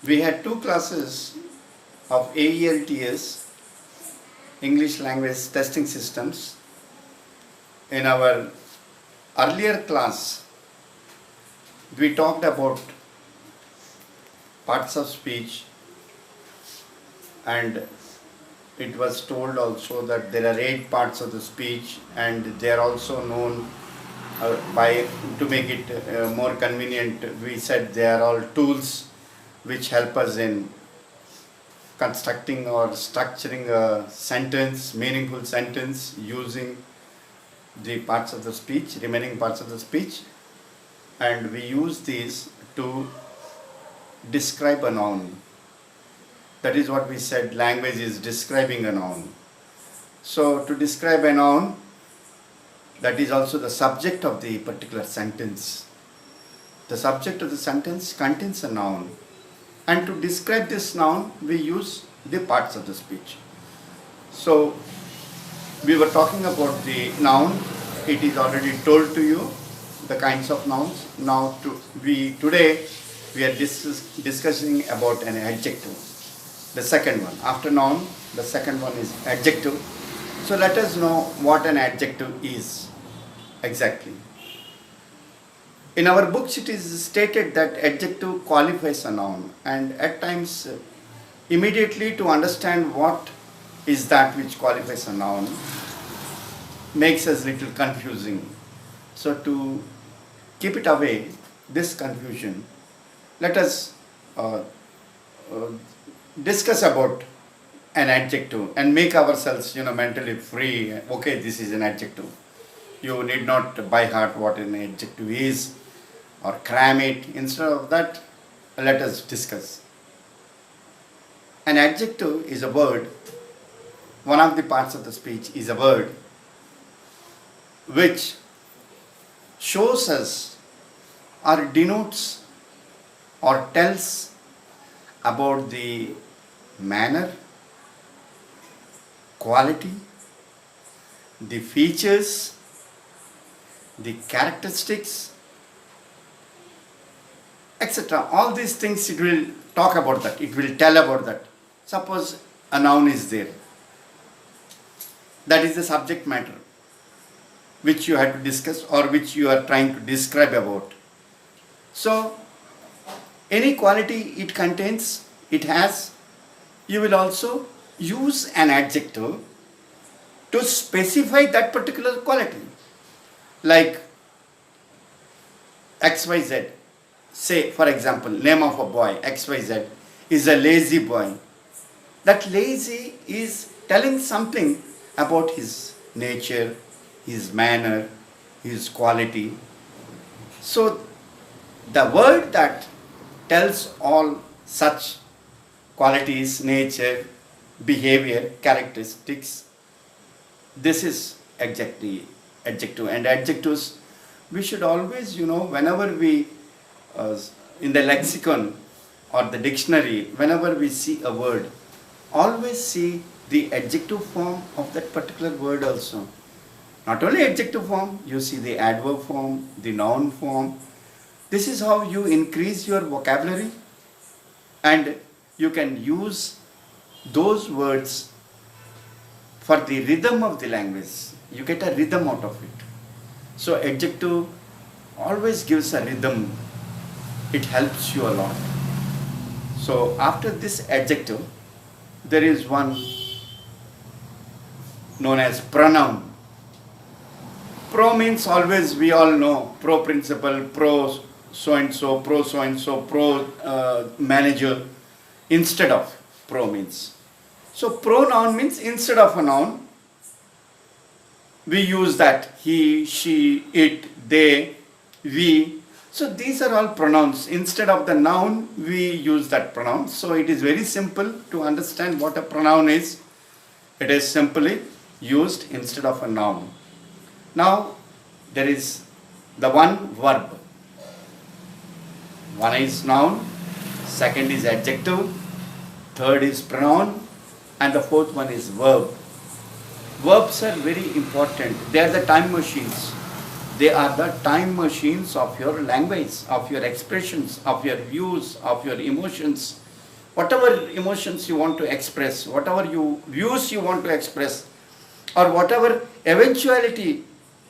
We had two classes of AELTS, English Language Testing Systems. In our earlier class, we talked about parts of speech, and it was told also that there are 8 parts of the speech, and they are also known to make it more convenient. We said they are all tools which help us in constructing or structuring a sentence, meaningful sentence, using the parts of the speech, remaining parts of the speech, and we use these to describe a noun. That is what we said, language is describing a noun. So to describe a noun, that is also the subject of the particular sentence. The subject of the sentence contains a noun, and to describe this noun we use the parts of the speech. So we were talking about the noun. It is already told to you the kinds of nouns. Now today we are discussing about an adjective. The second one, after noun, the second one is adjective. So let us know what an adjective is exactly. In our books it is stated that adjective qualifies a noun, and at times immediately to understand what is that which qualifies a noun makes us little confusing. So to keep it away, this confusion, let us discuss about an adjective and make ourselves mentally free. Okay, this is an adjective. You need not by heart what an adjective is or cram it. Instead of that, let us discuss. An adjective is a word. One of the parts of the speech is a word which shows us or denotes or tells about the manner, quality, the features, the characteristics, etc. All these things it will talk about that, it will tell about that. Suppose a noun is there. That is the subject matter which you have to discuss or which you are trying to describe about. So any quality it contains, it has, you will also use an adjective to specify that particular quality. Like XYZ, say for example, name of a boy, XYZ is a lazy boy. That lazy is telling something about his nature, his manner, his quality. So the word that tells all such qualities, nature, behavior, characteristics, this is exactly adjective. And adjectives, we should always, whenever we, in the lexicon or the dictionary, whenever we see a word, always see the adjective form of that particular word also. Not only adjective form, you see the adverb form, the noun form. This is how you increase your vocabulary, and you can use those words for the rhythm of the language. You get a rhythm out of it. So adjective always gives a rhythm. It helps you a lot. So after this adjective, there is one known as pronoun. Pro means always, we all know, pro principal, pro so-and-so, pro so-and-so, pro manager, instead of. Pro means. So pronoun means instead of a noun, we use that, he, she, it, they, we. So these are all pronouns. Instead of the noun, we use that pronoun. So it is very simple to understand what a pronoun is. It is simply used instead of a noun. Now there is the one verb. One is noun, second is adjective, third is pronoun, and the fourth one is verb. Verbs are very important. They are the time machines. They are the time machines of your language, of your expressions, of your views, of your emotions. whatever emotions you want to express, whatever views you want to express, or whatever eventuality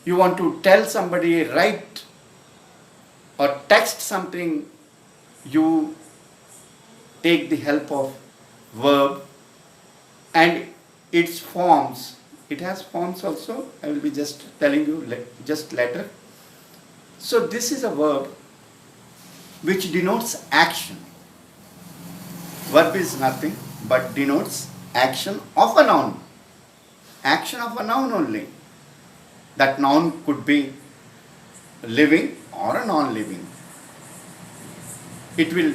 you want to tell somebody, write or text something, you take the help of verb and its forms. It has forms also. I will be just telling you just later. So this is a verb which denotes action. Verb is nothing but denotes action of a noun. Action of a noun only. That noun could be living or a non-living. It will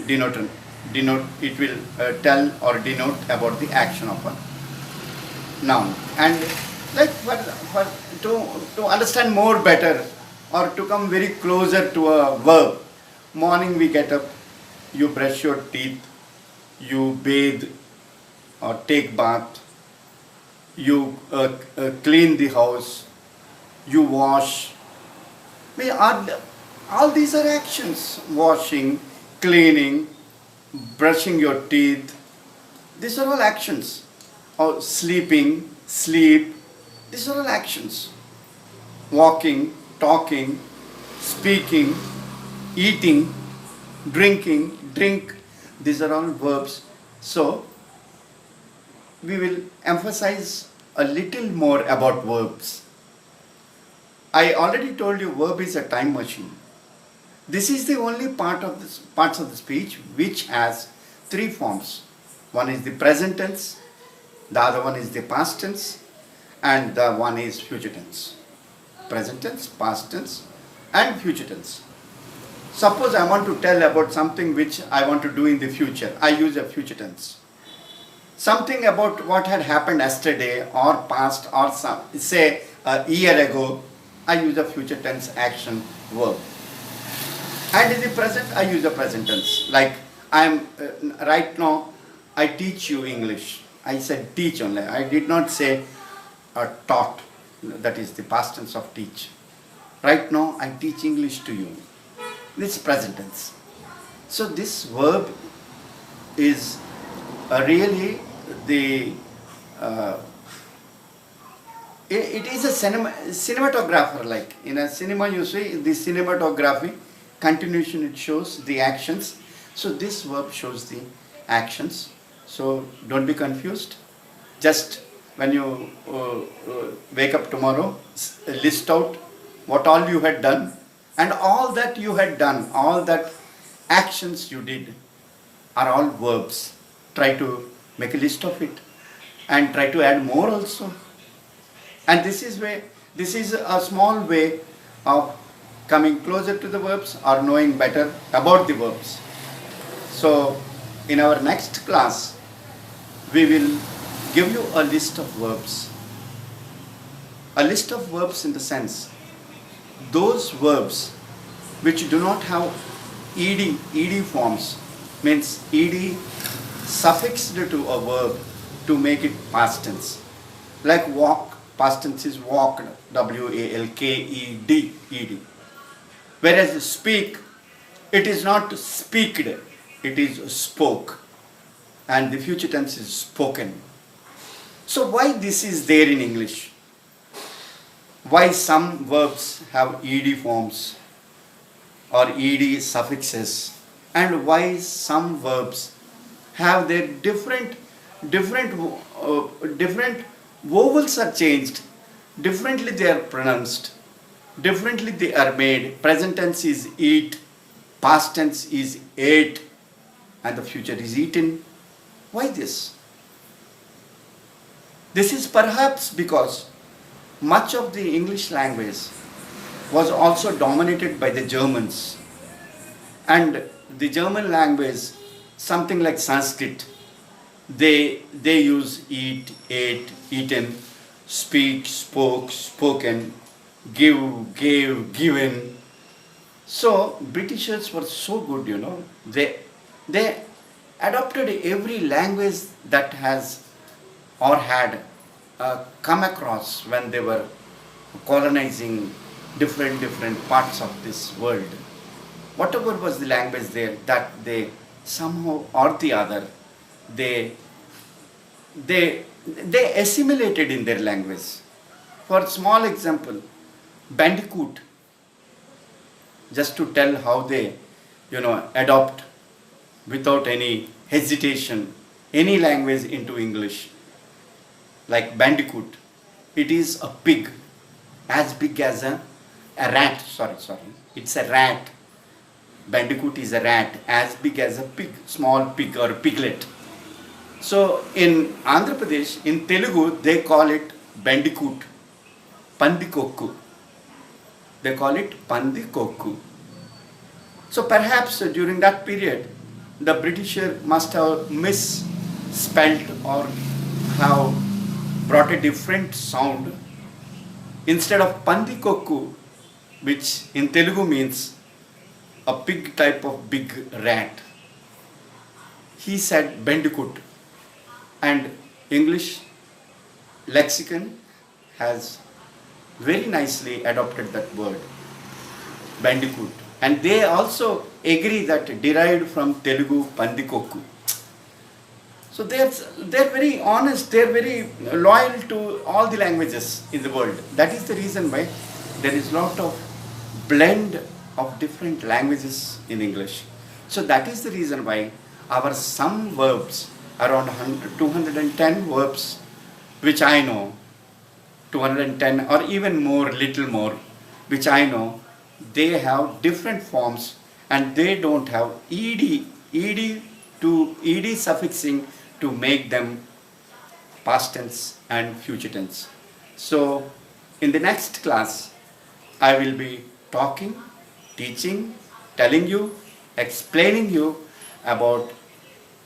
it will tell or denote about the action of a noun. And like to understand more better or to come very closer to a verb, morning we get up, you brush your teeth, you bathe or take bath, you clean the house, you wash. All these are actions. Washing, cleaning, brushing your teeth, these are all actions. Or sleeping, sleep, these are all actions. Walking, talking, speaking, eating, drinking, drink, these are all verbs. So we will emphasize a little more about verbs. I already told you verb is a time machine. This is the only parts of the speech which has three forms. One is the present tense, the other one is the past tense, and the one is future tense. Present tense, past tense, and future tense. Suppose I want to tell about something which I want to do in the future. I use a future tense. Something about what had happened yesterday or past or say a year ago, I use a future tense action verb. And in the present, I use a present tense. Like right now, I teach you English. I said teach only. I did not say taught. That is the past tense of teach. Right now, I teach English to you. This is present tense. So this verb is really the it is a cinematographer. Like in a cinema, you see the cinematography continuation. It shows the actions. So this verb shows the actions. So don't be confused. Just when you wake up tomorrow, list out what all you had done and all that you had done, all that actions you did are all verbs. Try to make a list of it and try to add more also. And this is a small way of coming closer to the verbs or knowing better about the verbs. So in our next class, we will give you a list of verbs. A list of verbs in the sense, those verbs which do not have ed forms, means ed suffixed to a verb to make it past tense. Like walk, past tense is walked, W-A-L-K-E-D, E-D. Whereas speak, it is not speaked, it is spoke. And the future tense is spoken. So why this is there in English? Why some verbs have ed forms or ed suffixes, and why some verbs have their different vowels are changed, differently they are pronounced, differently they are made. Present tense is eat, past tense is ate, and the future is eaten. Why this? This is perhaps because much of the English language was also dominated by the Germans, and the German language, something like Sanskrit, they use eat, ate, eaten, speak, spoke, spoken, give, gave, given. So Britishers were so good, you know, they adopted every language that has or had come across when they were colonizing different parts of this world. Whatever was the language there, that they somehow or the other they they assimilated in their language. For small example, bandicoot, just to tell how they, adopt without any hesitation any language into English. Like bandicoot, it is a pig as big as a rat. Sorry, it's a rat. Bandicoot is a rat as big as a pig, small pig or piglet. So in Andhra Pradesh, in Telugu, they call it bandicoot, pandikokku. They call it pandikokku. So perhaps during that period, the Britisher must have misspelled or have brought a different sound. Instead of pandikokku, which in Telugu means a pig type of big rat, he said bandicoot. And English lexicon has very nicely adopted that word, bandicoot. And they also agree that derived from Telugu pandikokku. So they're very honest, they're very loyal to all the languages in the world. That is the reason why there is a lot of blend of different languages in English. So that is the reason why our some verbs, around 210 verbs, which I know, 210 or even more, little more, which I know, they have different forms and they don't have ed suffixing to make them past tense and future tense. So in the next class, I will be talking, teaching, telling you, explaining you about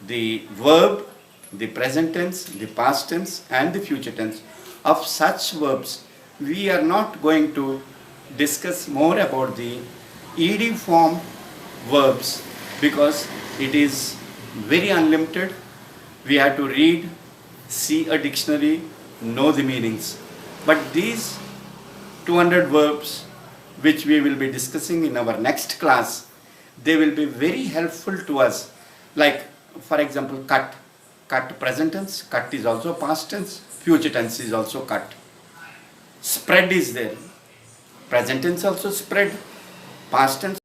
the verb, the present tense, the past tense and the future tense of such verbs. We are not going to discuss more about the ed form verbs because it is very unlimited. We have to read, see a dictionary, know the meanings. But these 200 verbs which we will be discussing in our next class, they will be very helpful to us. Like for example, cut present tense, cut is also past tense, future tense is also cut. Spread is there, present tense also spread, past tense